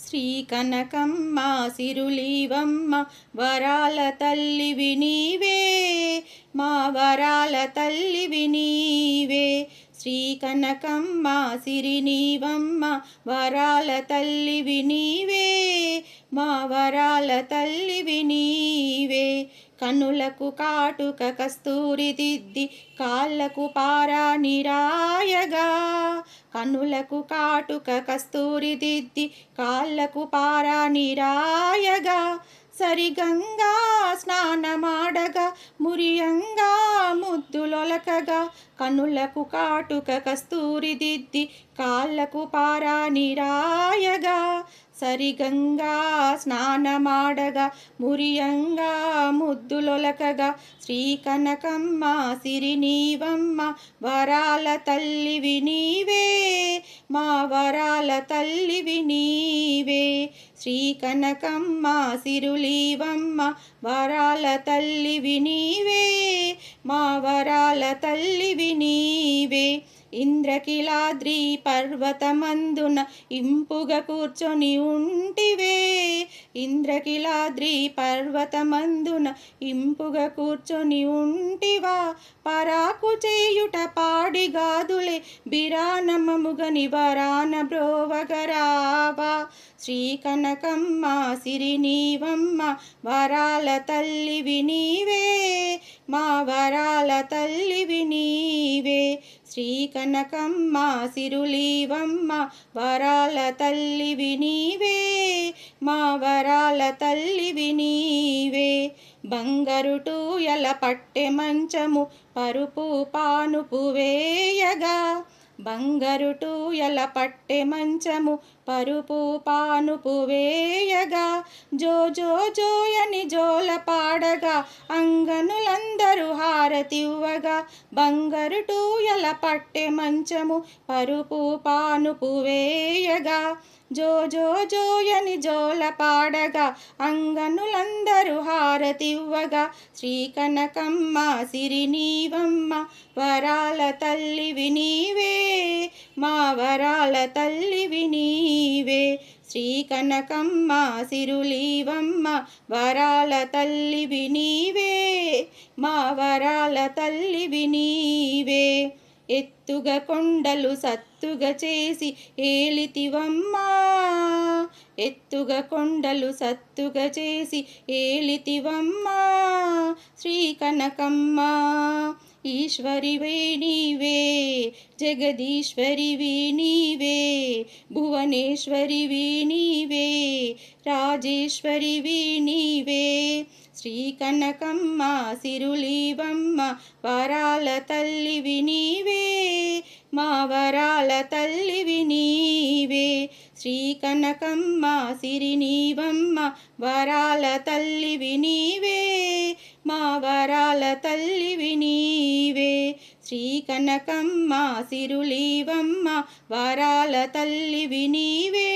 శ్రీ కనకమ్మ సిరులీవమ్మ వరాల తల్లివి నీవే, మా వరాల తల్లివి నీవే. శ్రీ కనకమ్మ సిరినీవమ్మ వరాల తల్లివి నీవే, మా వరాల తల్లివి నీవే. కనులకు కాటుక కస్తూరి దిద్ది కాళ్ళకు పారాణి రాయగా, కనులకు కాటుక కస్తూరి దిద్ది కాళ్ళకు పారాణి రాయగా, సరిగంగా స్నానమాడగా మురియంగా ముద్దులొలకగా, కనులకు కాటుక కస్తూరి దిద్ది కాళ్ళకు పారాణి రాయగా, సరిగంగా స్నానమాడగా మురియంగా ముద్దులొలకగా, శ్రీ కనకమ్మ సిరినీవమ్మ వరాల తల్లివి నీవే, మా వరాల తల్లివి నీవే. శ్రీ కనకమ్మ సిరులీవమ్మ వరాల తల్లివి నీవే, మా వరాల తల్లివి నీవే. ఇంద్రకిలాద్రి పర్వతమందున ఇంపుగా కూర్చొని ఉంటివే, ఇంద్రకిలాద్రి పర్వతమందున ఇంపుగా కూర్చొని ఉంటివా, పరాకు చేయుట పాడిగాదులే బిరానమముగని వరాన బ్రోవగరావా. శ్రీ కనకమ్మ సిరినీవమ్మ వరాల తల్లివి నీవే, మా వరాల తల్లివి నీవే. శ్రీ కనకమ్మ సిరులీవమ్మ వరాల తల్లివి నీవే, మా వరాల తల్లివి నీవే. బంగారు టూయల పట్టె మంచము పరుపు పానుపు వేయగా, బంగారు టూయల పట్టె మంచము పరుపు పానుపు వేయగా, జో జో జోయని జోల పాడగా అంగనులందరూ హారతివ్వగా, బంగారు టూయల పట్టె మంచము పరుపు పానుపు వేయగా, జో జో జోయని జోల పాడగా అంగనులందరూ హారతివ్వగా, శ్రీ కనకమ్మ సిరినీవమ్మ వరాల తల్లివి నీవే, మా వరాల తల్లివి నీవే. శ్రీ కనకమ్మ సిరులీవమ్మ వరాల తల్లివి నీవే, మా వరాల తల్లివి నీవే. ఎత్తుగా కొండలు సత్తుగా చేసి ఏలితివమ్మా, ఎత్తుగా కొండలు సత్తుగా చేసి ఏలితివమ్మా, శ్రీ కనకమ్మ. ఈశ్వరివే నీవే, జగదీశ్వరివి నీవే, భువనేశ్వరివి నీవే, రాజేశ్వరివి నీవే. శ్రీ కనకమ్మ సిరులీవమ్మ వరాల తల్లివి నీవే, మా వరాల తల్లివి నీవే. శ్రీ కనకమ్మ సిరినీవమ్మ వరాల తల్లివి నీవే, మా వరాల తల్లివి నీవే. శ్రీ కనకమ్మ సిరులీవమ్మ వరాల తల్లివి నీవే,